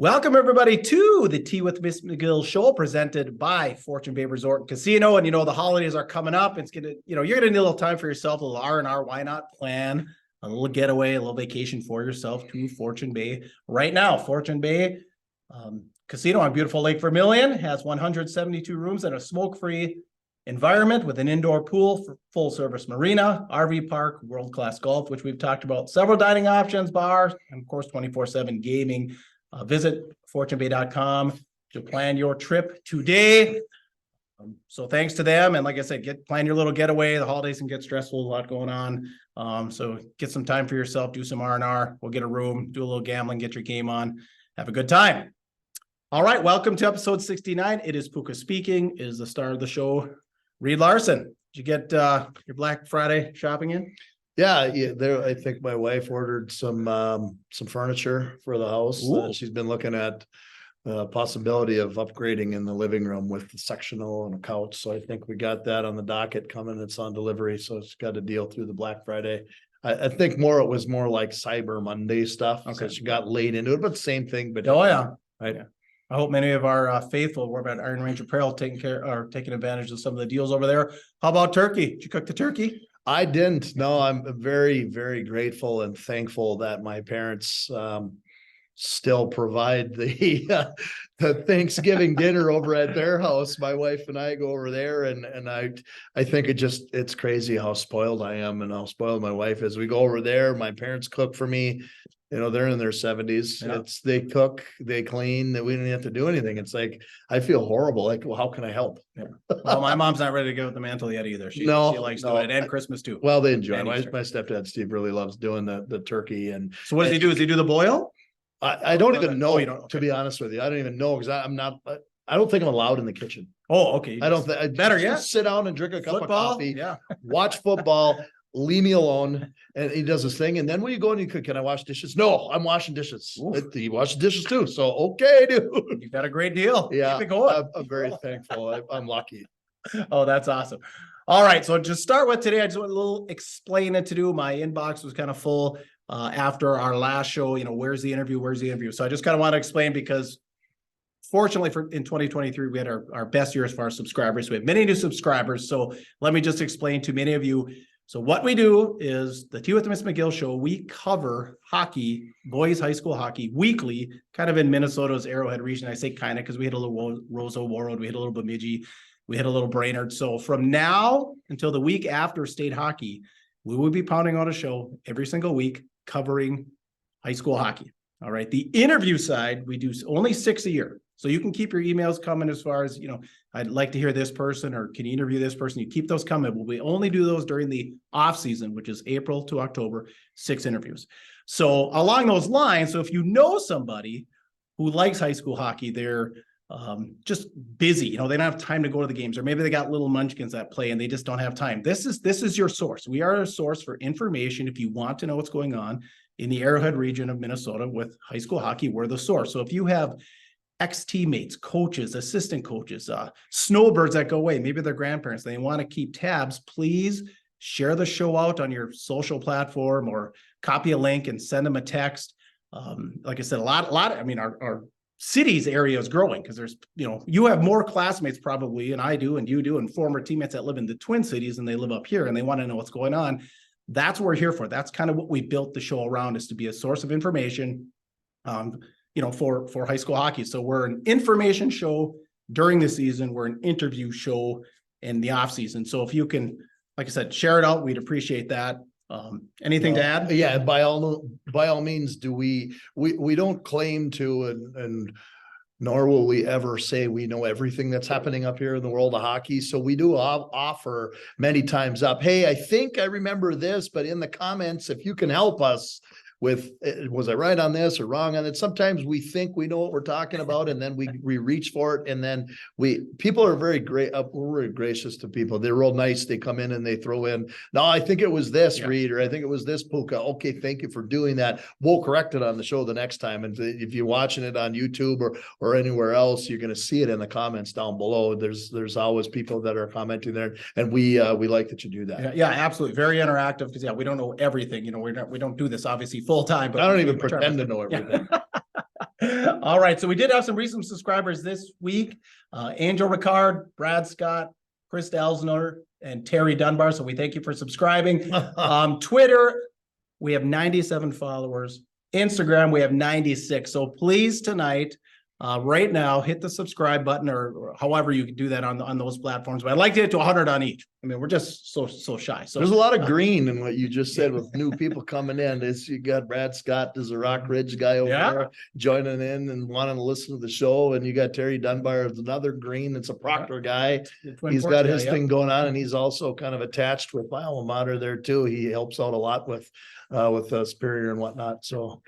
Welcome everybody to the Tea with Ms McGill Show, presented by Fortune Bay Resort and Casino. And the holidays are coming up. It's gonna, you're gonna need a little time for yourself, a little R&R. Why not plan a little getaway, a little vacation for yourself to Fortune Bay right now? Fortune Bay Casino on beautiful Lake Vermilion has 172 rooms and a smoke-free environment with an indoor pool, for full-service marina, RV park, world-class golf, which we've talked about, several dining options, bar, and of course 24/7 gaming. Visit fortunebay.com to plan your trip today. So thanks to them. And like I said, plan your little getaway. The holidays can get stressful, a lot going on. So get some time for yourself, do some R&R. We'll get a room, do a little gambling, get your game on, have a good time. All right. Welcome to episode 69. It is Puka speaking. It is the star of the show, Reed Larson. Did you get your Black Friday shopping in? Yeah, there. I think my wife ordered some furniture for the house. She's been looking at the possibility of upgrading in the living room with the sectional and a couch. So I think we got that on the docket coming. It's on delivery, so it's got a deal through the Black Friday. I think it was more like Cyber Monday stuff. Okay, so she got laid into it, but same thing. But right. Yeah. I hope many of our faithful were about Iron Range Apparel taking advantage of some of the deals over there. How about turkey? Did you cook the turkey? I didn't. No, I'm very, very grateful and thankful that my parents still provide the Thanksgiving dinner over at their house. My wife and I go over there, and I think it's crazy how spoiled I am and how spoiled my wife is. We go over there. My parents cook for me. They're in their 70s. Yeah. They cook, they clean, that we didn't have to do anything. It's like, I feel horrible. Like, well, how can I help? Yeah. Well, my mom's not ready to go with the mantle yet either. She likes doing it, and Christmas too. Well, they enjoy it. My stepdad, Steve, really loves doing the turkey. And so what does he do? Does he do the boil? I don't even know, to be honest with you. I don't even know, because I don't think I'm allowed in the kitchen. Oh, okay. I don't think better yet. Sit down and drink a cup of coffee, watch football. Leave me alone. And he does his thing. And then when you go and you cook, can I wash dishes? No, I'm washing dishes. He washes dishes too. So, okay, dude. You got a great deal. Yeah. Keep it going. I'm very thankful. I'm lucky. Oh, that's awesome. All right. So to start with today, I just want a little explaining to do. My inbox was kind of full after our last show. Where's the interview? So I just kind of want to explain, because fortunately in 2023, we had our best year as far as subscribers. We have many new subscribers. So let me just explain to many of you. So what we do is the Tea with Ms McGill Show. We cover hockey, boys high school hockey, weekly, kind of in Minnesota's Arrowhead region. I say kind of because we hit a little Roseau Warroad, we hit a little Bemidji, we hit a little Brainerd. So from now until the week after state hockey, we will be pounding out a show every single week covering high school hockey. All right. The interview side, we do only 6 a year. So you can keep your emails coming as far as, I'd like to hear this person, or can you interview this person? You keep those coming. But we only do those during the off season, which is April to October, 6 interviews. So along those lines, so if you know somebody who likes high school hockey, they're just busy, they don't have time to go to the games, or maybe they got little munchkins that play and they just don't have time. This is your source. We are a source for information. If you want to know what's going on in the Arrowhead region of Minnesota with high school hockey, we're the source. So if you have ex-teammates, coaches, assistant coaches, snowbirds that go away, maybe their grandparents, they want to keep tabs, please share the show out on your social platform, or copy a link and send them a text. Like I said, a lot, our city's area is growing, because there's, you have more classmates probably, and I do, and you do, and former teammates that live in the Twin Cities, and they live up here and they want to know what's going on. That's what we're here for. That's kind of what we built the show around, is to be a source of information, for high school hockey. So we're an information show during the season. We're an interview show in the off season. So if you can, like I said, share it out, we'd appreciate that. Anything to add? Yeah, by all means, we don't claim to, and nor will we ever say we know everything that's happening up here in the world of hockey. So we do offer many times up, hey, I think I remember this, but in the comments, if you can help us with, was I right on this or wrong on it? Sometimes we think we know what we're talking about, and then we reach for it, and then people are very great. We're very gracious to people. They're real nice. They come in and they throw in, no, I think it was this, Reed, or I think it was this, Puka. Okay, thank you for doing that. We'll correct it on the show the next time. And if you're watching it on YouTube or anywhere else, you're going to see it in the comments down below. There's always people that are commenting there, and we like that you do that. Yeah, absolutely, very interactive, because we don't know everything. We don't do this obviously full time, but I don't even pretend to know everything. All right. So we did have some recent subscribers this week. Angel Ricard, Brad Scott, Chris Elsner, and Terry Dunbar. So we thank you for subscribing. Twitter, we have 97 followers. Instagram, we have 96. So please tonight, right now, hit the subscribe button or however you can do that on those platforms. But I'd like to get to 100 on each. I mean, we're just so shy. So there's a lot of green in what you just said with new people coming in. You got Brad Scott, there's a Rock Ridge guy over there joining in and wanting to listen to the show. And you got Terry Dunbar, another green. It's a Proctor guy. He's got his thing going on, and he's also kind of attached with my alma mater there too. He helps out a lot with Superior and whatnot. So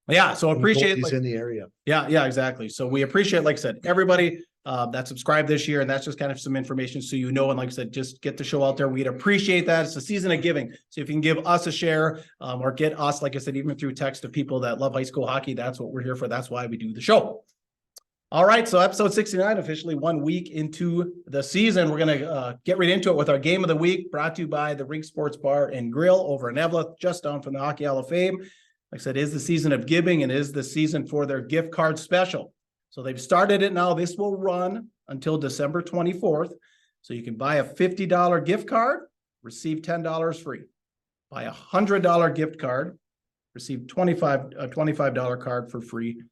yeah, so appreciate he's in the area. Yeah, exactly. So we appreciate, like I said, everybody that subscribed this year, and that's just kind of some information so you know. And like I said, just get the show out there. We'd appreciate that. It's a season of giving. So if you can give us a share or get us, like I said, even through text of people that love high school hockey, that's what we're here for. That's why we do the show. All right, so episode 69, officially 1 week into the season. We're going to get right into it with our game of the week, brought to you by the Rink Sports Bar and Grill over in Eveleth, just down from the Hockey Hall of Fame. Like I said, it is the season of giving and is the season for their gift card special. So they've started it now. This will run until December 24th. So you can buy a $50 gift card, receive $10 free. Buy a $100 gift card, receive a $25 card for free.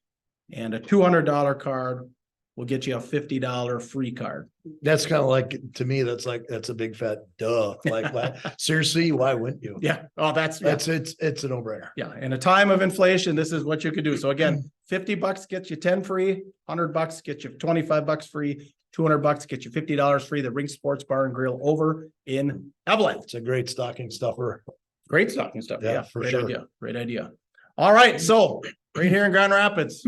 And a $200 card will get you a $50 free card. That's kind of like, to me, that's a big fat duh. Like, seriously, why wouldn't you? Yeah. Oh, it's a no-brainer. Yeah. In a time of inflation, this is what you could do. So again, $50 gets you 10 free, $100 gets you $25 free, $200 gets you $50 free. The Rink Sports Bar and Grill over in Evelyn. It's a great stocking stuffer. Great stocking stuffer. Yeah, for great sure. idea. Great idea. All right. So right here in Grand Rapids,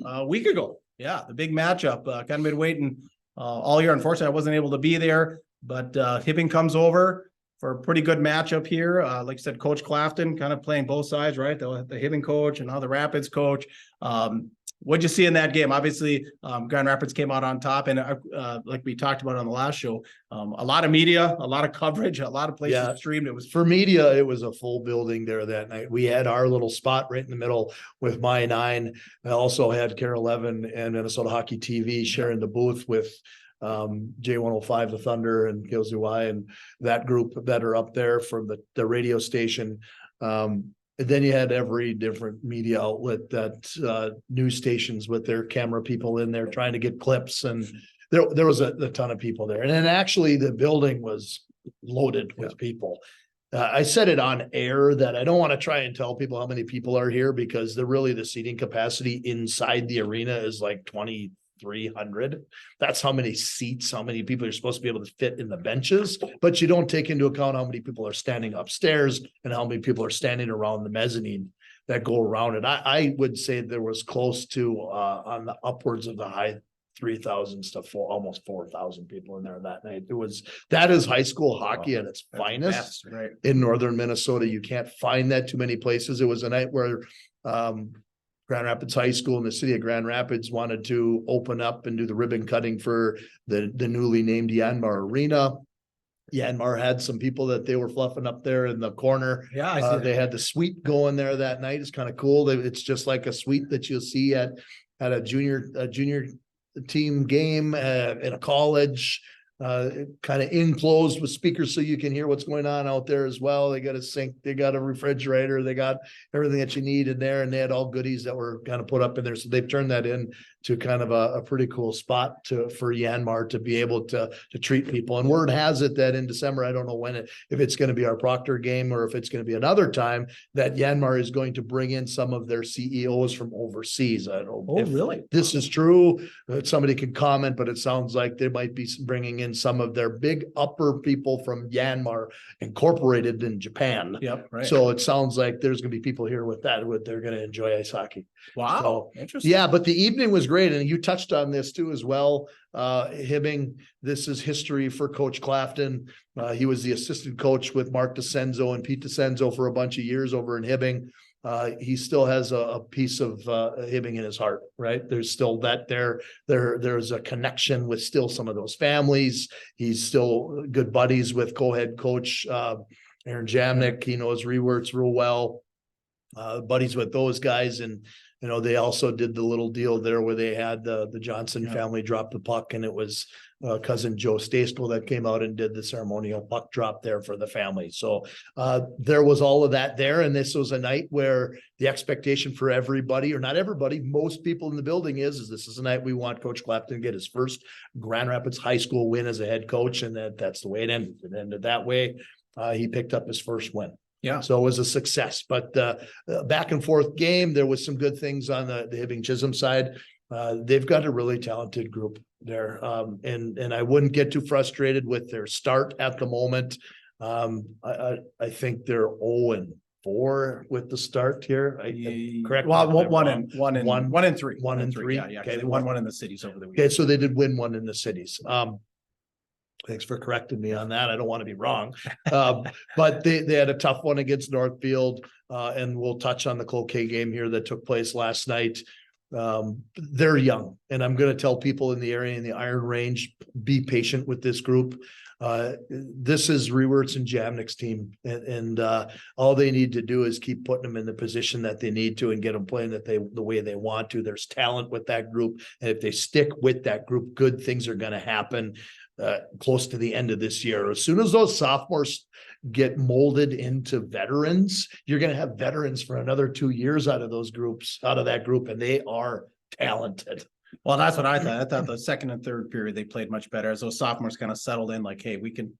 a week ago. Yeah, the big matchup. Kind of been waiting all year. Unfortunately, I wasn't able to be there, but Hibbing comes over for a pretty good matchup here. Like I said, Coach Clafton kind of playing both sides, right? The Hibbing coach and now the Rapids coach. What'd you see in that game? Obviously, Grand Rapids came out on top, and like we talked about on the last show, a lot of media, a lot of coverage, a lot of places streamed. It was for media. It was a full building there that night. We had our little spot right in the middle with My 9. I also had Carol 11 and Minnesota Hockey TV sharing the booth with J105, the Thunder, and KZY, and that group that are up there from the radio station. And then you had every different media outlet that news stations with their camera people in there trying to get clips. And there was a ton of people there. And then actually the building was loaded with people. I said it on air that I don't want to try and tell people how many people are here, because the seating capacity inside the arena is like 2,300. That's how many seats, how many people you're supposed to be able to fit in the benches, but you don't take into account how many people are standing upstairs and how many people are standing around the mezzanine that go around it. I would say there was close to on the upwards of the high 3,000 stuff, almost 4,000 people in there that night. That is high school hockey at its finest, right? In northern Minnesota. You can't find that too many places. It was a night where Grand Rapids High School in the city of Grand Rapids wanted to open up and do the ribbon cutting for the newly named Yanmar Arena. Yanmar had some people that they were fluffing up there in the corner. Yeah, I see they had the suite going there that night. It's kind of cool. It's just like a suite that you'll see at a junior team game in a college. Kind of enclosed with speakers so you can hear what's going on out there as well. They got a sink, they got a refrigerator, they got everything that you need in there, and they had all goodies that were kind of put up in there. So they've turned that in to kind of a pretty cool spot for Yanmar to be able to treat people. And word has it that in December, I don't know when if it's going to be our Proctor game or if it's going to be another time, that Yanmar is going to bring in some of their CEOs from overseas. I don't know if really this is true. Somebody can comment, but it sounds like they might be bringing in some of their big upper people from Yanmar incorporated in Japan. Yep. Right. So it sounds like there's going to be people here with that, they're going to enjoy ice hockey. Wow. So, interesting. yeah, but the evening was great. And you touched on this too, as well. Hibbing, this is history for Coach Clafton. He was the assistant coach with Mark DeCenzo and Pete DeCenzo for a bunch of years over in Hibbing. He still has a piece of Hibbing in his heart, right? There's still that there's a connection with still some of those families. He's still good buddies with co-head coach Aaron Jamnick. He knows Rewerts real well. Buddies with those guys, and They also did the little deal there where they had the Johnson family drop the puck, and it was cousin Joe Stayskull that came out and did the ceremonial puck drop there for the family. So there was all of that there. And this was a night where the expectation for everybody, or not everybody, most people in the building is this is a night we want Coach Clapton to get his first Grand Rapids high school win as a head coach. And that's the way it ended. It ended that way. He picked up his first win. Yeah. So it was a success, but back and forth game, there was some good things on the Hibbing Chisholm side. They've got a really talented group there. And I wouldn't get too frustrated with their start at the moment. I think they're 0-4 with the start here. Correct. Well, me if I'm one wrong. and three. 1 and 3. Yeah. Okay. They won one in the cities over the weekend. Okay. So they did win one in the cities. Thanks for correcting me on that. I don't want to be wrong. But they had a tough one against Northfield. And we'll touch on the Cloquet game here that took place last night. They're young, and I'm going to tell people in the area in the Iron Range, be patient with this group. This is Rewerts and Jamnick's team, and all they need to do is keep putting them in the position that they need to and get them playing the way they want to. There's talent with that group, and if they stick with that group, good things are going to happen close to the end of this year. As soon as those sophomores get molded into veterans, you're going to have veterans for another 2 years out of that group, and they are talented. Well, that's what I thought. I thought the second and third period, they played much better as those sophomores kind of settled in, like, hey, we can,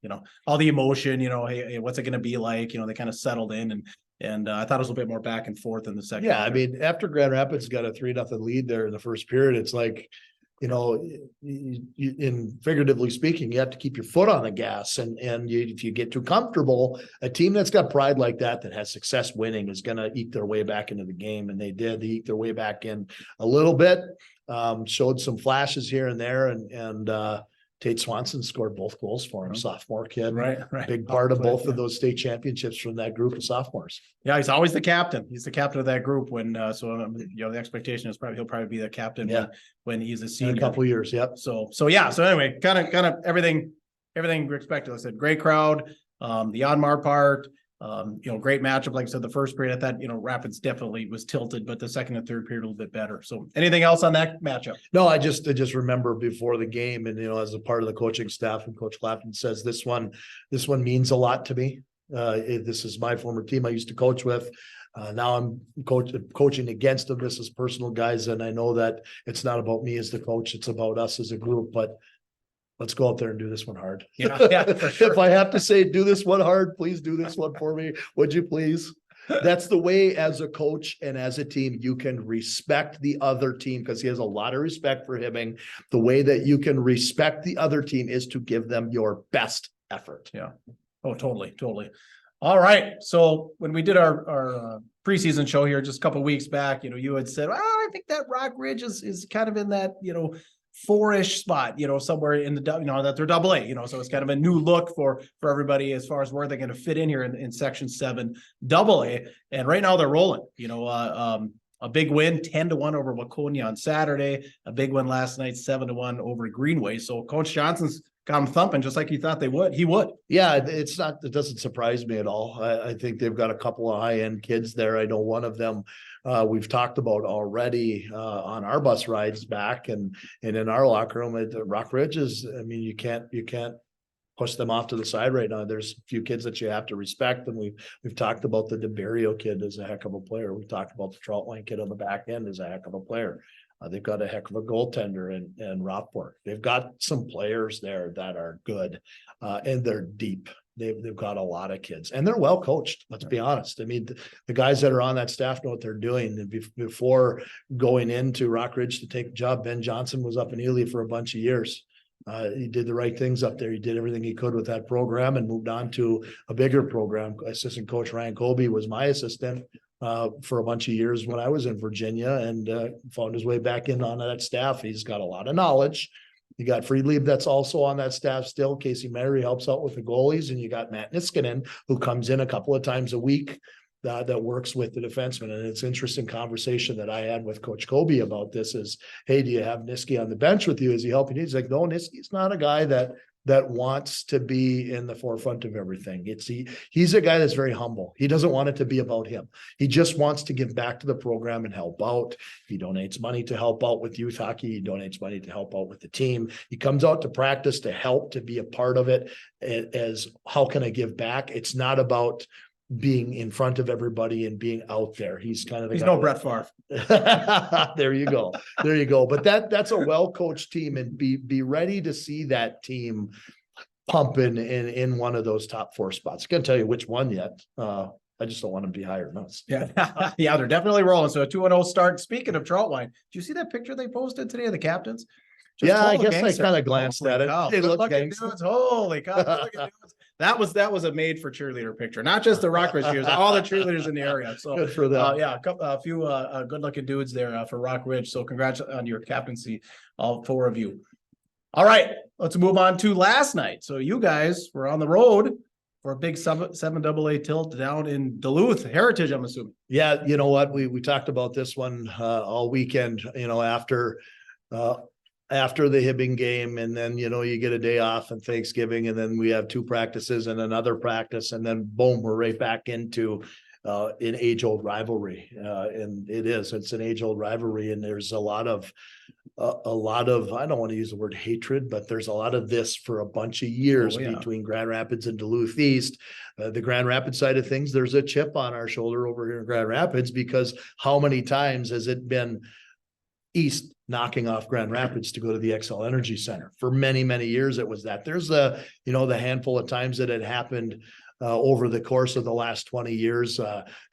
all the emotion, hey, what's it going to be like? They kind of settled in, and I thought it was a little bit more back and forth in the second. Yeah. I mean, after Grand Rapids got a 3-0 lead there in the first period, it's like, in figuratively speaking, you have to keep your foot on the gas, and if you get too comfortable, a team that's got pride like that has success winning is going to eke their way back into the game. And they did. They eked their way back in a little bit, showed some flashes here and there, and Tate Swanson scored both goals for him, sophomore kid. Right. Big part of both of those state championships from that group of sophomores. Yeah, he's always the captain. He's the captain of that group. The expectation is he'll probably be the captain when he's a senior. In a couple of years, yep. So anyway, kind of everything we expected. Like I said, great crowd. The Yanmar part. Great matchup. Like I said, the first period, I thought, Rapids definitely was tilted, but the second and third period a little bit better. So anything else on that matchup? No, I just remember before the game, and, as a part of the coaching staff, and Coach Clapton says, this one means a lot to me. This is my former team I used to coach with. Now I'm coaching against them. This is personal, guys. And I know that it's not about me as the coach. It's about us as a group, but let's go out there and do this one hard. Yeah, for sure. If I have to say, do this one hard, please do this one for me. Would you please? That's the way, as a coach and as a team, you can respect the other team, because he has a lot of respect for Hibbing. The way that you can respect the other team is to give them your best effort. Yeah. Oh, totally. All right. So when we did our preseason show here just a couple of weeks back, you had said, I think that Rock Ridge is kind of in that, 4-ish spot, somewhere in the, that they're AA, so it's kind of a new look for everybody as far as where they're going to fit in here in Section 7 AA. And right now they're rolling, a big win, 10-1 over Waconia on Saturday, a big one last night, 7-1 over Greenway. So Coach Johnson's got them thumping just like he thought he would. Yeah, it doesn't surprise me at all. I think they've got a couple of high-end kids there. I know one of them we've talked about already on our bus rides back and in our locker room at the Rock Ridges. I mean, you can't push them off to the side right now. There's a few kids that you have to respect, and we've talked about the DeBerrio kid as a heck of a player. We've talked about the Troutline kid on the back end as a heck of a player. They've got a heck of a goaltender in Rockport. They've got some players there that are good, and they're deep. They've got a lot of kids, and they're well coached. Let's be honest. I mean, the guys that are on that staff know what they're doing. And before going into Rock Ridge to take the job, Ben Johnson was up in Ely for a bunch of years. He did the right things up there. He did everything he could with that program and moved on to a bigger program. Assistant coach Ryan Colby was my assistant for a bunch of years when I was in Virginia, and found his way back in on that staff. He's got a lot of knowledge. You got Friedlieb that's also on that staff still. Casey Mary helps out with the goalies, and you got Matt Niskanen, who comes in a couple of times a week that works with the defenseman. And it's an interesting conversation that I had with Coach Colby about this is, hey, do you have Niski on the bench with you? Is he helping you? He's like, no, Niski's not a guy that that wants to be in the forefront of everything. He's a guy that's very humble. He doesn't want it to be about him. He just wants to give back to the program and help out. He donates money to help out with youth hockey. He donates money to help out with the team. He comes out to practice to help, to be a part of it as how can I give back? It's not about being in front of everybody and being out there. He's kind of the He's guy no Brett Favre. There you go. There you go. But that's a well-coached team, and be ready to see that team pumping in one of those top 4 spots. I can't tell you which one yet. I just don't want to be higher than us. Yeah. Yeah, they're definitely rolling. So a 2-0 start. Speaking of Troutwine, did you see that picture they posted today of the captains? Just Yeah, I total guess gangster. I kind of glanced Holy at it. cow. They Good look looking gangster. dudes. Holy cow. Good looking dudes. That was a made for cheerleader picture, not just the Rockridge cheerleaders, all the cheerleaders in the area. So Good for them. yeah, a few good looking dudes there for Rockridge. So congrats on your captaincy, all 4 of you. All right, let's move on to last night. So you guys were on the road for a big 7 AA tilt down in Duluth, Heritage, I'm assuming. Yeah, you know what? We talked about this one all weekend, after the Hibbing game, and then, you get a day off and Thanksgiving, and then we have 2 practices and another practice, and then boom, we're right back into an age-old rivalry. And it's an age-old rivalry. And there's a lot of, I don't want to use the word hatred, but there's a lot of this for a bunch of years between Grand Rapids and Duluth East. The Grand Rapids side of things, there's a chip on our shoulder over here in Grand Rapids, because how many times has it been East knocking off Grand Rapids to go to the XL Energy Center? For many, many years it was that. There's the handful of times that it happened over the course of the last 20 years.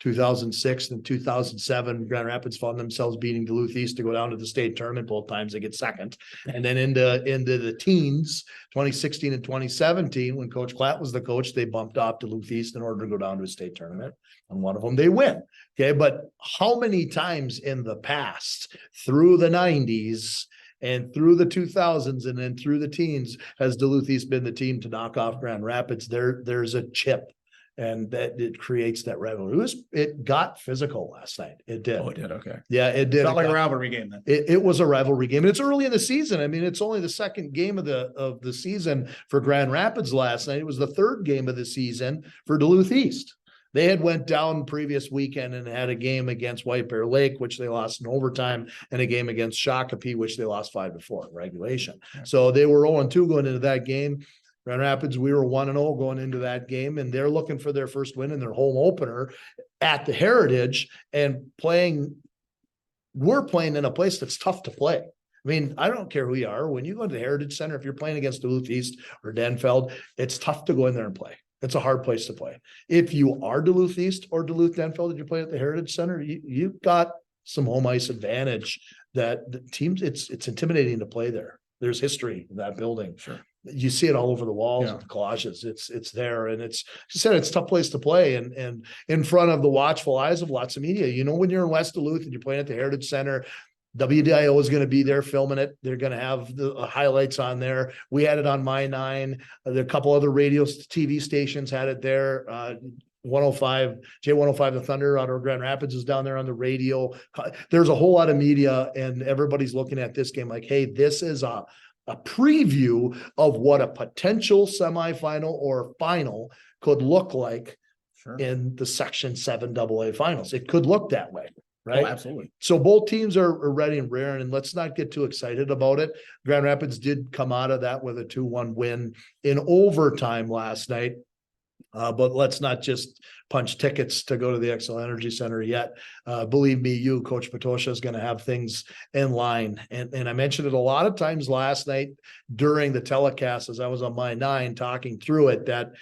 2006 and 2007, Grand Rapids found themselves beating Duluth East to go down to the state tournament. Both times they get second. And then into the teens, 2016 and 2017, when Coach Klatt was the coach, they bumped off Duluth East in order to go down to a state tournament. On one of them, they win. Okay, but how many times in the past, through the 90s and through the 2000s and then through the teens, has Duluth East been the team to knock off Grand Rapids? There's a chip, and that it creates that rivalry. It got physical last night. It did. Oh, it did. Okay. Yeah, it did. Felt like a rivalry game then. It was a rivalry game, and it's early in the season. I mean, it's only the second game of the season for Grand Rapids last night. It was the third game of the season for Duluth East. They had went down previous weekend and had a game against White Bear Lake, which they lost in overtime, and a game against Shakopee, which they lost 5-4 in regulation. Yeah. So they were 0-2 going into that game. Grand Rapids, we were 1-0 going into that game, and they're looking for their first win in their home opener at the Heritage, and we're playing in a place that's tough to play. I mean, I don't care who you are. When you go to the Heritage Center, if you're playing against Duluth East or Denfeld, it's tough to go in there and play. It's a hard place to play. If you are Duluth East or Duluth Denfeld and you play at the Heritage Center, you've got some home ice advantage that the teams, it's intimidating to play there. There's history in that building. Sure. You see it all over the walls of the collages. It's there. And it's a tough place to play, and in front of the watchful eyes of lots of media. When you're in West Duluth and you're playing at the Heritage Center, WDIO is going to be there filming it. They're going to have the highlights on there. We had it on My 9. There are a couple other TV stations had it there. 105, J105, the Thunder out of Grand Rapids is down there on the radio. There's a whole lot of media, and everybody's looking at this game like, hey, this is a preview of what a potential semifinal or final could look like in the Section 7 AA finals. It could look that way. Right. Oh, absolutely. So both teams are ready and raring, and let's not get too excited about it. Grand Rapids did come out of that with a 2-1 win in overtime last night. But let's not just punch tickets to go to the XL Energy Center yet. Believe me, Coach Patosha is going to have things in line. And I mentioned it a lot of times last night during the telecast as I was on My 9 talking through it, that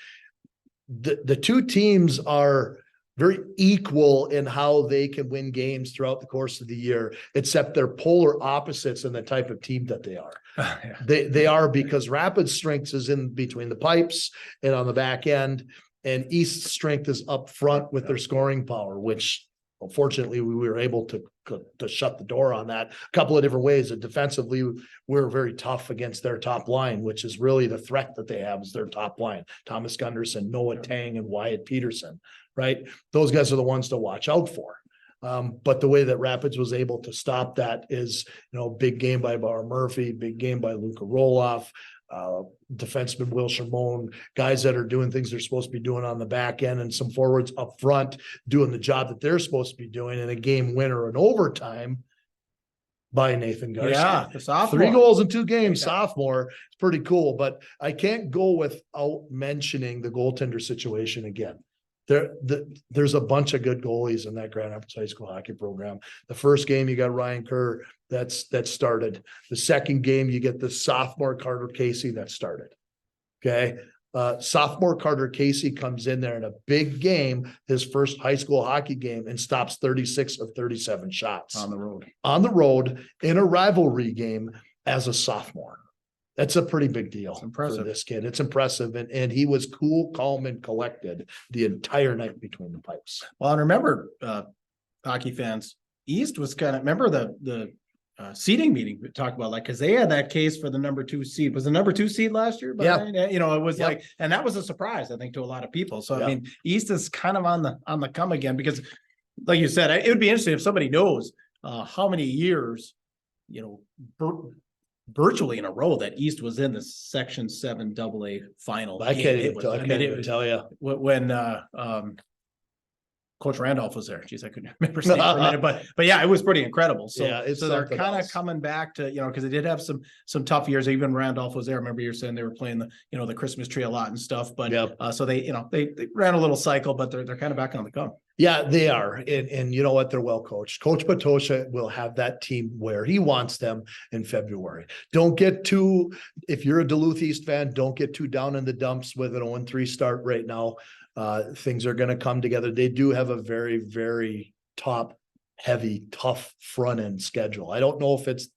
the two teams are very equal in how they can win games throughout the course of the year, except they're polar opposites in the type of team that they are. They are, because Rapids' strength is in between the pipes and on the back end, and East's strength is up front with their scoring power, which unfortunately we were able to shut the door on that a couple of different ways. And defensively, we're very tough against their top line, which is really the threat that they have is their top line. Thomas Gunderson, Noah Tang, and Wyatt Peterson. Right? Those guys are the ones to watch out for. But the way that Rapids was able to stop that is, big game by Bauer Murphy, big game by Luka Roloff. defenseman Will Shimon, guys that are doing things they're supposed to be doing on the back end, and some forwards up front doing the job that they're supposed to be doing in a game winner in overtime by Nathan Garcia. Yeah, the sophomore. 3 goals in 2 games, sophomore. It's pretty cool, but I can't go without mentioning the goaltender situation again. There's a bunch of good goalies in that Grand Rapids High School hockey program. The first game, you got Ryan Kerr that started. The second game, you get the sophomore Carter Casey that started. Okay. Sophomore Carter Casey comes in there in a big game, his first high school hockey game, and stops 36 of 37 shots on the road in a rivalry game as a sophomore. That's a pretty big deal for this kid. It's impressive. And he was cool, calm, and collected the entire night between the pipes. Well, and remember, hockey fans, East was remember the seeding meeting we talked about, like, because they had that case for the number 2 seed. Was the number 2 seed last year? But it was like, and that was a surprise, I think, to a lot of people. So, I mean, East is kind of on the come again, because like you said, it would be interesting if somebody knows how many years, virtually in a row that East was in the Section 7 AA final. I can't even tell you when Coach Randolph was there. Jeez, I couldn't remember saying for a minute, but yeah, it was pretty incredible. So, so they're kind of coming back to, because they did have some tough years. Even Randolph was there. I remember you were saying they were playing the Christmas tree a lot and stuff, but so they ran a little cycle, but they're kind of back on the come. Yeah, they are. And you know what? They're well coached. Coach Patosha will have that team where he wants them in February. Don't get too, if you're a Duluth East fan, don't get too down in the dumps with an 0-3 start right now. Things are going to come together. They do have a very, very top heavy, tough front end schedule. I don't know if it's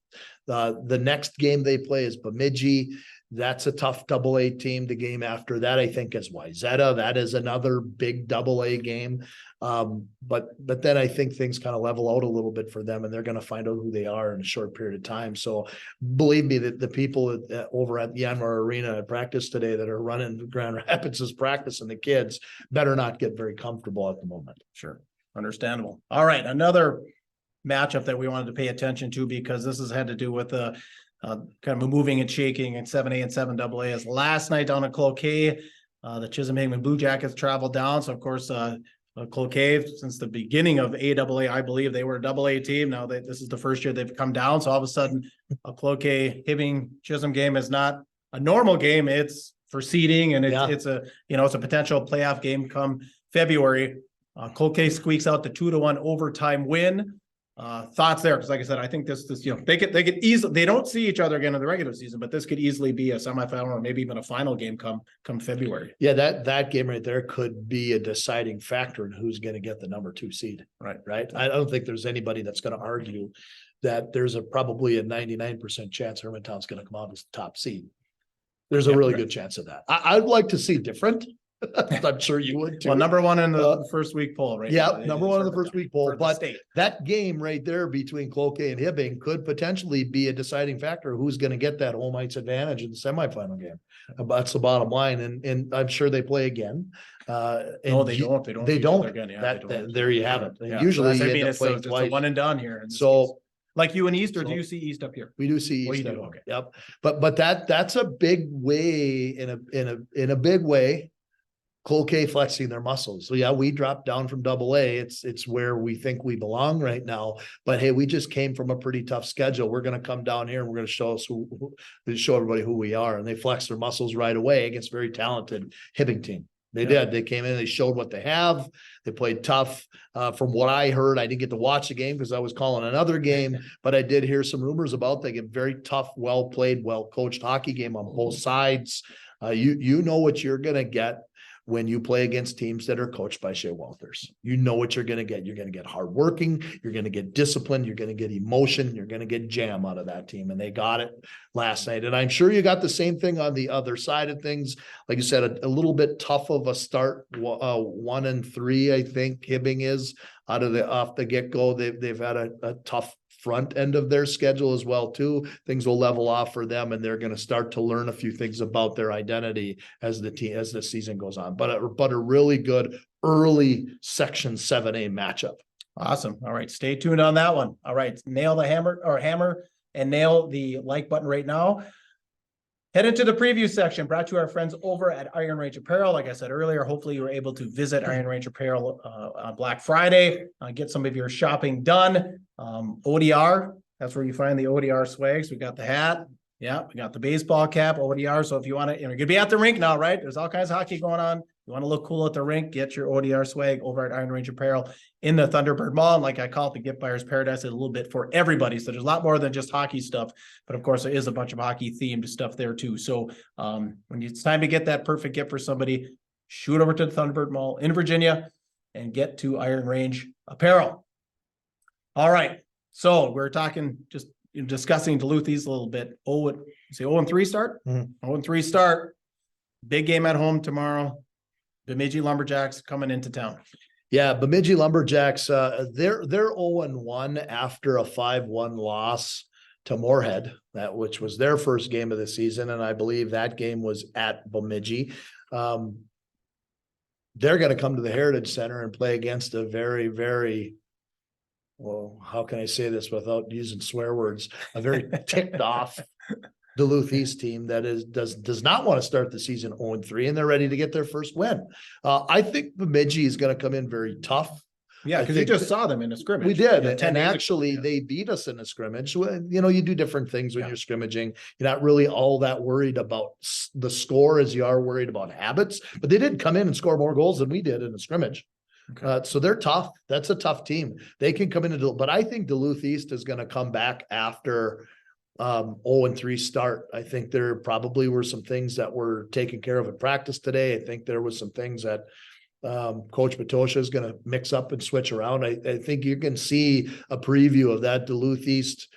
the next game they play is Bemidji. That's a tough AA team. The game after that, I think, is Wayzata. That is another big AA game. But then I think things kind of level out a little bit for them, and they're going to find out who they are in a short period of time. So believe me, that the people over at Yanmar Arena at practice today that are running Grand Rapids is practicing, the kids better not get very comfortable at the moment. Sure. Understandable. All right. Another matchup that we wanted to pay attention to, because this has had to do with kind of moving and shaking in 7A and 7AA, is last night down at Cloquet. The Chisholm-Hingman Blue Jackets traveled down. So, of course, Cloquet, since the beginning of AAA, I believe they were a AA team. Now this is the first year they've come down. So all of a sudden, a Cloquet-Hibbing Chisholm game is not a normal game. It's for seeding, and it's a potential playoff game come February. Cloquet squeaks out the 2-1 overtime win. Thoughts there? Because like I said, I think this they could easily, they don't see each other again in the regular season, but this could easily be a semifinal or maybe even a final game come February. Yeah, that game right there could be a deciding factor in who's going to get the number 2 seed. Right. I don't think there's anybody that's going to argue that there's probably a 99% chance Hermantown's going to come out as the top seed. There's a really good chance of that. I'd like to see different. I'm sure you would too. Well, number 1 in the first week poll, right? Yeah, number 1 in the first week poll. But that game right there between Cloquet and Hibbing could potentially be a deciding factor who's going to get that home ice advantage in the semifinal game. That's the bottom line. And I'm sure they play again. No, they don't. They don't. Again. Yeah, there you have it. Yeah. Usually, so it's a one and done here. So. Like you in East, or do you see East up here? We do see East. Well, you do. Okay. Yep. But that's a big way in a big way. Cloquet flexing their muscles. So yeah, we dropped down from AA. It's where we think we belong right now. But hey, we just came from a pretty tough schedule. We're going to come down here and we're going to show everybody who we are. And they flexed their muscles right away against a very talented Hibbing team. They did. They came in, they showed what they have. They played tough. From what I heard, I didn't get to watch the game because I was calling another game, but I did hear some rumors about they get very tough, well played, well coached hockey game on both sides. You know what you're going to get when you play against teams that are coached by Shea Walters. You know what you're going to get. You're going to get hardworking. You're going to get discipline. You're going to get emotion. You're going to get jam out of that team. And they got it last night. And I'm sure you got the same thing on the other side of things. Like you said, a little bit tough of a start. 1-3, I think Hibbing is off the get-go. They've had a tough front end of their schedule as well too. Things will level off for them, and they're going to start to learn a few things about their identity as the season goes on. But a really good early Section 7A matchup. Awesome. All right, stay tuned on that one. All right, nail the hammer and nail the like button right now. Head into the preview section, brought to you our friends over at Iron Range Apparel. Like I said earlier, hopefully you were able to visit Iron Range Apparel on Black Friday, get some of your shopping done. ODR, that's where you find the ODR swags. We got the hat. Yeah, we got the baseball cap, ODR. So if you want to, you're going to be at the rink now, right? There's all kinds of hockey going on. You want to look cool at the rink, get your ODR swag over at Iron Range Apparel in the Thunderbird Mall. And like I call it, the Gift Buyer's Paradise, is a little bit for everybody. So there's a lot more than just hockey stuff. But of course, there is a bunch of hockey themed stuff there too. So when it's time to get that perfect gift for somebody, shoot over to the Thunderbird Mall in Virginia and get to Iron Range Apparel. All right. So we're talking, just discussing Duluth East a little bit. 0-3 start? 0-3 start. Big game at home tomorrow. Bemidji Lumberjacks coming into town. Yeah, Bemidji Lumberjacks, they're 0-1 after a 5-1 loss to Moorhead, which was their first game of the season, and I believe that game was at Bemidji. They're going to come to the Heritage Center and play against a very, very, well, how can I say this without using swear words? A very ticked off Duluth East team that does not want to start the season 0-3, and they're ready to get their first win. I think Bemidji is going to come in very tough. Yeah, because you just saw them in a scrimmage. We did, Yeah, and actually they beat us in a scrimmage. You do different things when you're scrimmaging. You're not really all that worried about the score as you are worried about habits, but they did come in and score more goals than we did in a scrimmage. Okay. So they're tough. That's a tough team. They can come into, but I think Duluth East is going to come back after 0-3 start. I think there probably were some things that were taken care of in practice today. I think there was some things that Coach Matosha is going to mix up and switch around. I think you can see a preview of that Duluth East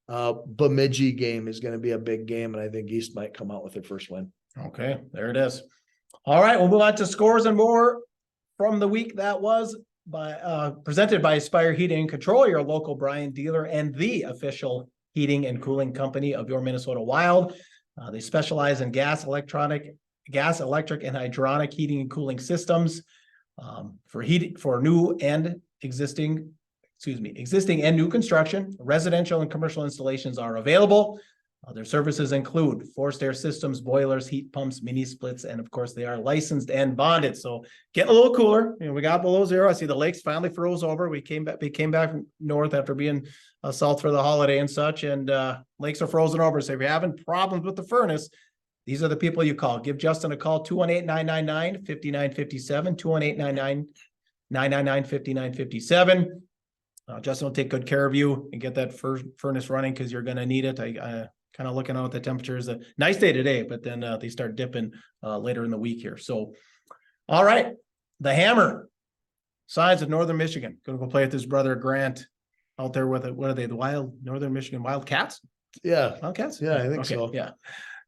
Bemidji game is going to be a big game, and I think East might come out with their first win. Okay, there it is. All right, we'll move on to scores and more from the week that was presented by Aspire Heating and Control, your local Bryan dealer and the official heating and cooling company of your Minnesota Wild. They specialize in gas, electric, and hydronic heating and cooling systems for new and existing and new construction. Residential and commercial installations are available. Their services include forced air systems, boilers, heat pumps, mini splits, and of course they are licensed and bonded. So getting a little cooler. We got below zero. I see the lakes finally froze over. We came back north after being south for the holiday and such, and lakes are frozen over. So if you're having problems with the furnace, these are the people you call. Give Justin a call, 218-999-5957, 218-999-5957. Justin will take good care of you and get that furnace running because you're going to need it. I kind of looking out at the temperatures. A nice day today, but then they start dipping later in the week here. So, all right, the Hammer, Signs of Northern Michigan, going to go play with his brother Grant out there with it. What are they? The Northern Michigan Wildcats? Yeah, Wildcats. Yeah, I think so. Yeah.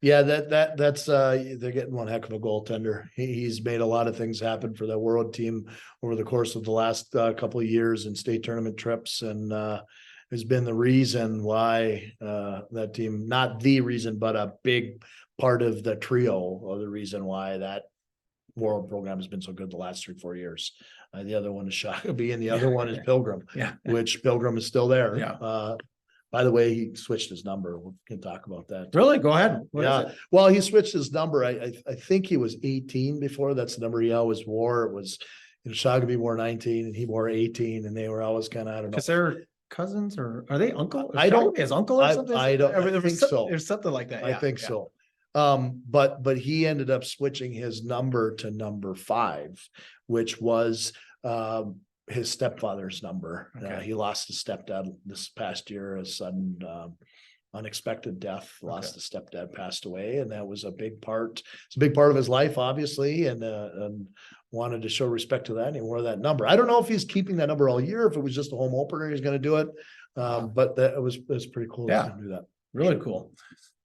That's they're getting one heck of a goaltender. He's made a lot of things happen for that world team over the course of the last couple of years in state tournament trips, and has been the reason why that team, not the reason, but a big part of the trio, or the reason why that world program has been so good the last 3-4 years. The other one is Shakopee, and the other one is Pilgrim, which Pilgrim is still there. By the way, he switched his number. We can talk about that. Really? Go ahead. Well, he switched his number. I think he was 18 before. That's the number he always wore. It was, Shakopee wore 19 and he wore 18, and they were always kind of, I don't know. Because they're cousins, or are they uncle? I don't, his uncle or something? I think so. There's something like that. I think so. But he ended up switching his number to number 5, which was his stepfather's number. Okay. He lost his stepdad this past year. His sudden unexpected death, lost his stepdad, passed away, and that was a big part. It's a big part of his life, obviously, and wanted to show respect to that, and he wore that number. I don't know if he's keeping that number all year, if it was just a home opener, he's going to do it. But that was pretty cool. Yeah, to do that. Really cool.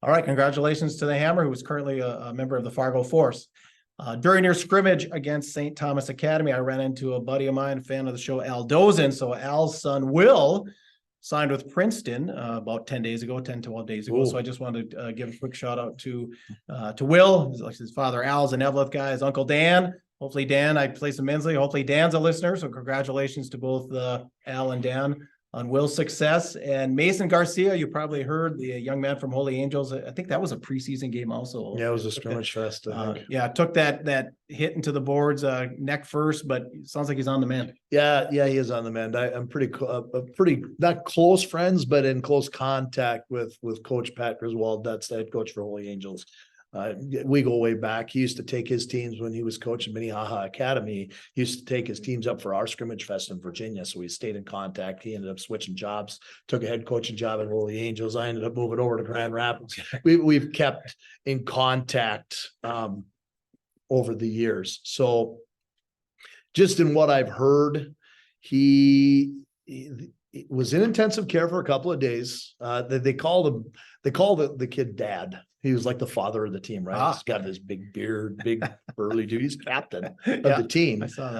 All right, congratulations to the Hammer, who is currently a member of the Fargo Force. During your scrimmage against St. Thomas Academy, I ran into a buddy of mine, a fan of the show, Al Dozen. So Al's son, Will, signed with Princeton about 10 days ago, 10, 12 days ago. Ooh. So I just wanted to give a quick shout out to Will. His father, Al's an Evelyn guy, his uncle Dan. Hopefully Dan, I play some Mensley. Hopefully Dan's a listener. So congratulations to both Al and Dan on Will's success. And Mason Garcia, you probably heard, the young man from Holy Angels. I think that was a preseason game also. Yeah, it was a scrimmage fest, I think. Yeah, took that hit into the boards, neck first, but it sounds like he's on the mend. Yeah, he is on the mend. I'm pretty not close friends, but in close contact with Coach Pat Griswold. That's the head coach for Holy Angels. We go way back. He used to take his teams when he was coaching Minnehaha Academy. He used to take his teams up for our scrimmage fest in Virginia. So we stayed in contact. He ended up switching jobs, took a head coaching job at Holy Angels. I ended up moving over to Grand Rapids. We've kept in contact over the years. So just in what I've heard, he was in intensive care for a couple of days. They called the kid Dad. He was like the father of the team, right? He's got this big beard, big burly dude. He's captain of the team. I saw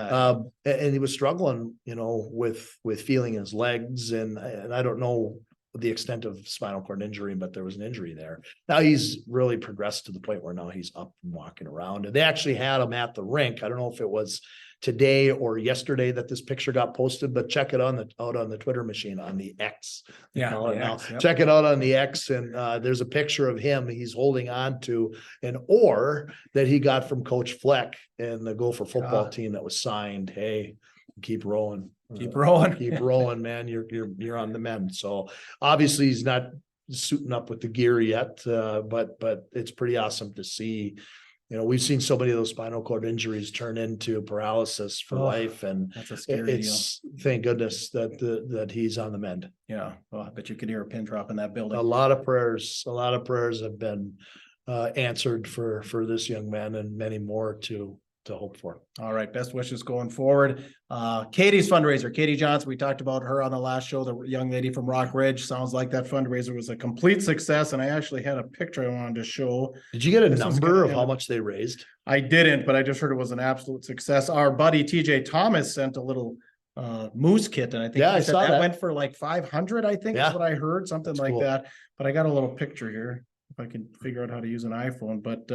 that. And he was struggling, with feeling his legs, and I don't know the extent of spinal cord injury, but there was an injury there. Now he's really progressed to the point where now he's up and walking around. And they actually had him at the rink. I don't know if it was today or yesterday that this picture got posted, but check it out on the Twitter machine, on the X. Check it out on the X, and there's a picture of him. He's holding on to an oar that he got from Coach Fleck and the Gopher football team that was signed. Hey, keep rowing. Keep rolling. Keep rolling, man. You're on the mend. So obviously he's not suiting up with the gear yet, but it's pretty awesome to see. We've seen so many of those spinal cord injuries turn into paralysis for life, and that's a scary deal. Thank goodness that he's on the mend. Yeah, well, I bet you could hear a pin drop in that building. A lot of prayers have been answered for this young man, and many more to hope for. All right, best wishes going forward. Katie's fundraiser, Katie Johnson, we talked about her on the last show, the young lady from Rock Ridge. Sounds like that fundraiser was a complete success, and I actually had a picture I wanted to show. Did you get a number of how much they raised? I didn't, but I just heard it was an absolute success. Our buddy TJ Thomas sent a little moose kit, and I think I saw that went for like 500, I think is what I heard, something like that. But I got a little picture here if I can figure out how to use an iPhone. But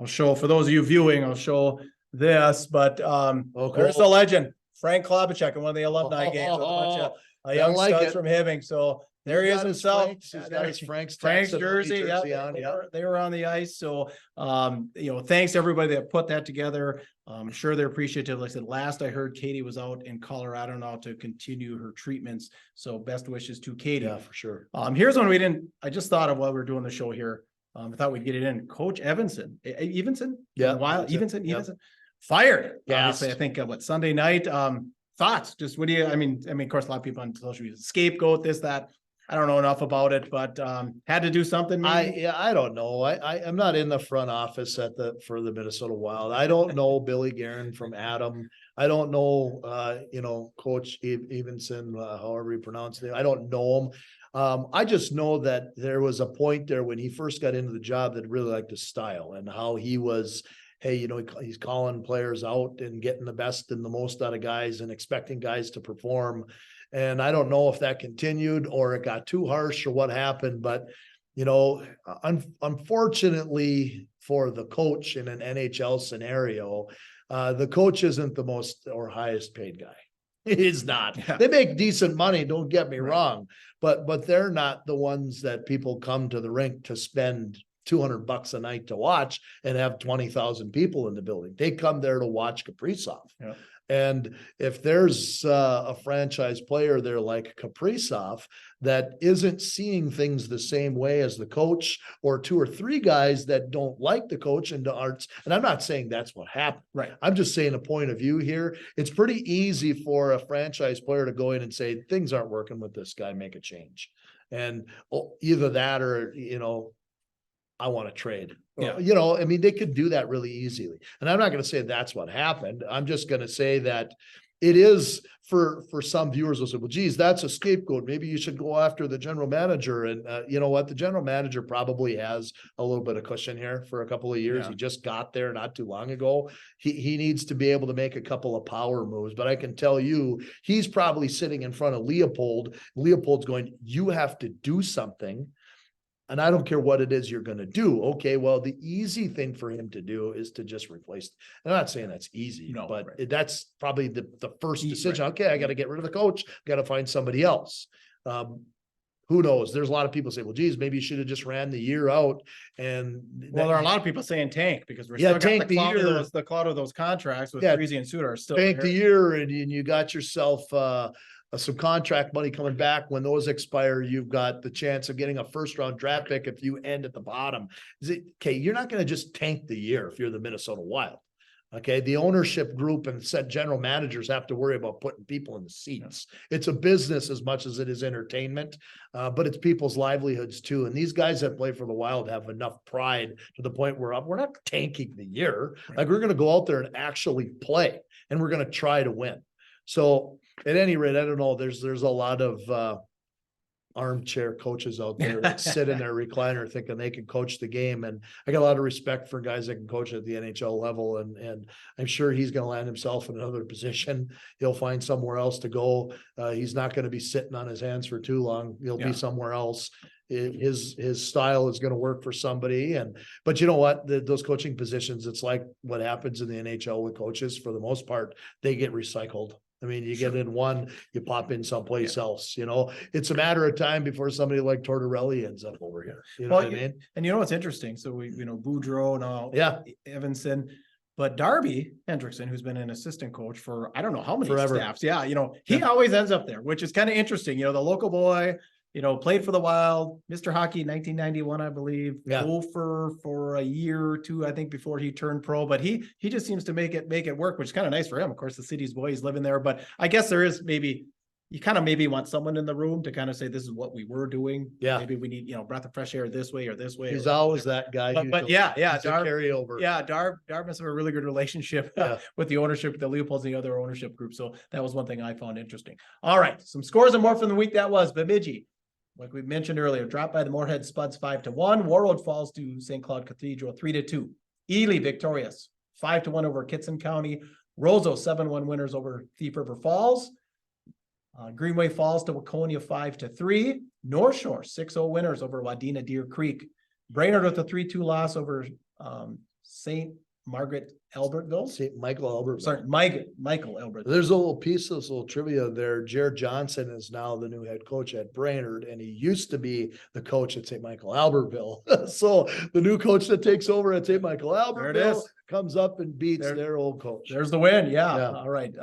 I'll show, for those of you viewing, I'll show this, but there's the legend, Frank Klobuchar, in one of the alumni games with a bunch of young studs from Hibbing. So there he is himself. He's got his Frank's jersey. They were on the ice. So, thanks to everybody that put that together. I'm sure they're appreciative. Like I said, last I heard, Katie was out in Colorado now to continue her treatments. So best wishes to Katie. Yeah, for sure. Here's one I just thought of while we were doing the show here. I thought we'd get it in. Coach Evanson. Evanson. Fired. Yeah. Obviously, I think Sunday night. Thoughts? Just what do you? I mean, of course, a lot of people on social media scapegoat this, that. I don't know enough about it, but had to do something. Maybe? I don't know. I'm not in the front office for the Minnesota Wild. I don't know Billy Guerin from Adam. I don't know Coach Evanson, however you pronounce it. I don't know him. I just know that there was a point there when he first got into the job that really liked his style and how he was. Hey, he's calling players out and getting the best and the most out of guys and expecting guys to perform. And I don't know if that continued or it got too harsh or what happened, but unfortunately for the coach in an NHL scenario, the coach isn't the most or highest paid guy. He's not. Yeah. They make decent money, don't get me wrong, but they're not the ones that people come to the rink to spend $200 a night to watch and have 20,000 people in the building. They come there to watch Kaprizov. Yeah. And if there's a franchise player there like Kaprizov that isn't seeing things the same way as the coach, or two or three guys that don't like the coach and I'm not saying that's what happened. Right. I'm just saying a point of view here. It's pretty easy for a franchise player to go in and say, things aren't working with this guy, make a change. And either that or, I want to trade. Yeah. They could do that really easily. And I'm not going to say that's what happened. I'm just going to say that it is for some viewers will say, well, geez, that's a scapegoat. Maybe you should go after the general manager. And you know what? The general manager probably has a little bit of cushion here for a couple of years. Yeah. He just got there not too long ago. He needs to be able to make a couple of power moves, but I can tell you, he's probably sitting in front of Leopold. Leopold's going, you have to do something. And I don't care what it is you're going to do. Okay, well, the easy thing for him to do is to just replace. I'm not saying that's easy, No, but right. that's probably the first decision. Right. Okay, I got to get rid of the coach, got to find somebody else. Who knows? There's a lot of people say, well, geez, maybe you should have just ran the year out. And Well, there are a lot of people saying tank because we're Yeah, still got tank the year. the cloud of those contracts with Yeah, Freezy and Suter are still tank here. the year and you got yourself some contract money coming back. When those expire, you've got the chance of getting a first round draft pick if you end at the bottom. Okay, you're not going to just tank the year if you're the Minnesota Wild. Okay, the ownership group and set general managers have to worry about putting people in the seats. It's a business as much as it is entertainment, but it's people's livelihoods too. And these guys that play for the Wild have enough pride to the point where we're not tanking the year. Right. Like we're going to go out there and actually play, and we're going to try to win. So at any rate, I don't know. There's a lot of armchair coaches out there that sit in their recliner thinking they can coach the game. And I got a lot of respect for guys that can coach at the NHL level. And I'm sure he's going to land himself in another position. He'll find somewhere else to go. He's not going to be sitting on his hands for too long. He'll be somewhere else. His style is going to work for somebody. But you know what? Those coaching positions, it's like what happens in the NHL with coaches. For the most part, they get recycled. I mean, you get in one, you pop in someplace else, it's a matter of time before somebody like Tortorelli ends up over here. You know what I mean? And you know, what's interesting. So Boudreau now, Evanson, but Darby Hendrickson, who's been an assistant coach for, I don't know how many staffs. Yeah. He always ends up there, which is kind of interesting. The local boy, played for the Wild, Mr. Hockey, 1991, I believe. Yeah. Gopher for a year or two, I think, before he turned pro. But he just seems to make it work, which is kind of nice for him. Of course, the city's boy, he's living there. But I guess there is you kind of want someone in the room to kind of say, this is what we were doing. Yeah. Maybe we need, breath of fresh air this way or this way. He's always that guy. But yeah, Darb carryover. Yeah, Darb must have a really good relationship with the ownership, the Leopolds and the other ownership group. So that was one thing I found interesting. All right, some scores and more from the week that was. Bemidji, like we mentioned earlier, dropped by the Moorhead Spuds 5-1. Warroad falls to St. Cloud Cathedral 3-2. Ely victorious 5-1 over Kitson County. Roseau 7-1 winners over Thief River Falls. Greenway Falls to Waconia 5-3. North Shore 6-0 winners over Wadena Deer Creek. Brainerd with a 3-2 loss over St. Margaret Albertville. St. Michael Albertville. Sorry, Michael Albertville. There's a little piece of this little trivia there. Jared Johnson is now the new head coach at Brainerd, and he used to be the coach at St. Michael Albertville. So the new coach that takes over at St. Michael Albertville comes up and beats their old coach. There's the win. Yeah. All right.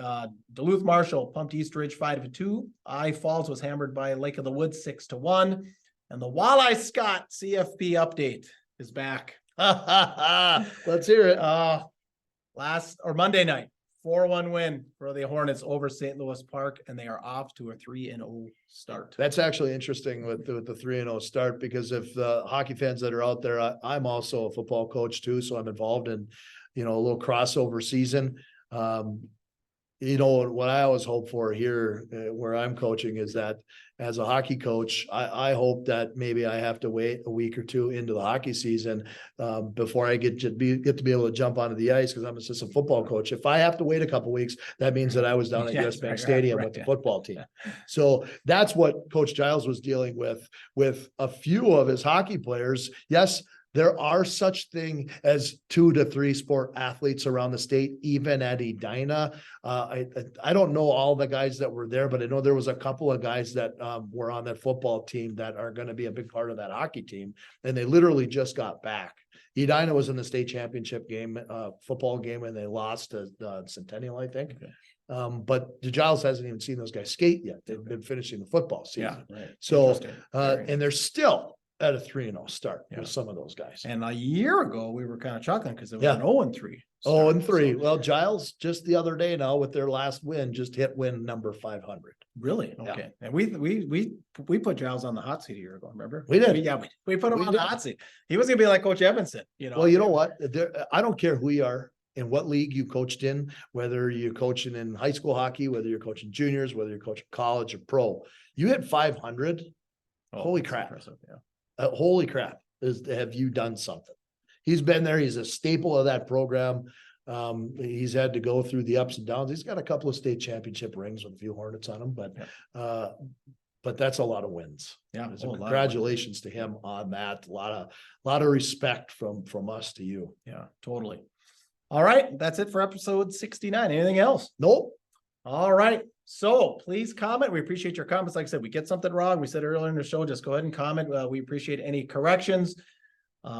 Duluth Marshall pumped East Ridge 5-2. I Falls was hammered by Lake of the Woods 6-1. And the Walleye Scott CFP update is back. Let's hear it. Monday night, 4-1 win for the Hornets over St. Louis Park, and they are off to a 3-0 start. That's actually interesting with the 3-0 start, because if the hockey fans that are out there, I'm also a football coach too, so I'm involved in, a little crossover season. What I always hope for here where I'm coaching is that as a hockey coach, I hope that maybe I have to wait a week or two into the hockey season before I get to be able to jump onto the ice, because I'm an assistant football coach. If I have to wait a couple of weeks, that means that I was down at US Bank Stadium with the football team. So that's what Coach Giles was dealing with a few of his hockey players. Yes, there are such thing as 2 to 3 sport athletes around the state, even at Edina. I don't know all the guys that were there, but I know there was a couple of guys that were on that football team that are going to be a big part of that hockey team. And they literally just got back. Edina was in the state championship game, football game, and they lost to Centennial, I think. Okay. But Giles hasn't even seen those guys skate yet. They've been finishing the football season. Yeah, right. So, and they're still at a 3-0 start with some of those guys. And a year ago, we were kind of chuckling because it was an 0-3. 0-3. So. Well, Giles just the other day now with their last win just hit win number 500. Really? Okay. Yeah. And we put Giles on the hot seat a year ago. Remember? We did. We put him on the hot seat. He was gonna be like Coach Evanson. Well, you know what? I don't care who you are and what league you coached in, whether you're coaching in high school hockey, whether you're coaching juniors, whether you're coaching college or pro. You hit 500. Holy crap! Yeah. Holy crap, have you done something? He's been there. He's a staple of that program. He's had to go through the ups and downs. He's got a couple of state championship rings with a few Hornets on him, but but that's a lot of wins. Yeah. So Oh, a lot of congratulations to him on that. A lot of respect from us to you. Yeah, totally. All right. That's it for episode 69. Anything else? Nope. All right. So please comment. We appreciate your comments. Like I said, we get something wrong. We said earlier in the show, just go ahead and comment. We appreciate any corrections.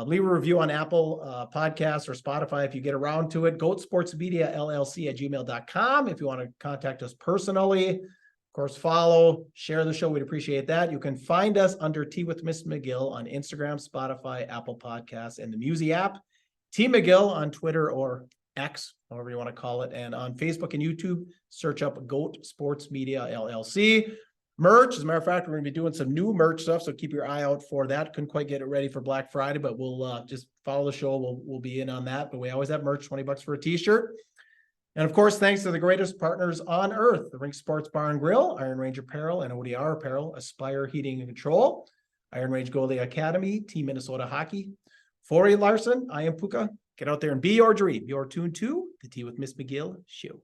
Leave a review on Apple Podcasts or Spotify if you get around to it. Goatsportsmediallc at gmail.com if you want to contact us personally. Of course, follow, share the show. We'd appreciate that. You can find us under Tea with Ms McGill on Instagram, Spotify, Apple Podcasts, and the Musi app. T McGill on Twitter or X, however you want to call it. And on Facebook and YouTube, search up Goat Sports Media LLC. Merch, as a matter of fact, we're going to be doing some new merch stuff, so keep your eye out for that. Couldn't quite get it ready for Black Friday, but we'll just follow the show. We'll be in on that, but we always have merch, $20 for a t-shirt. And of course, thanks to the greatest partners on earth, the Rink Sports Bar and Grill, Iron Range Apparel, and ODR Apparel, Aspire Heating and Control, Iron Range Goalie Academy, Team Minnesota Hockey. For Larson, I am Puka. Get out there and be your dream. You're tuned to the Tea with Ms McGill Show.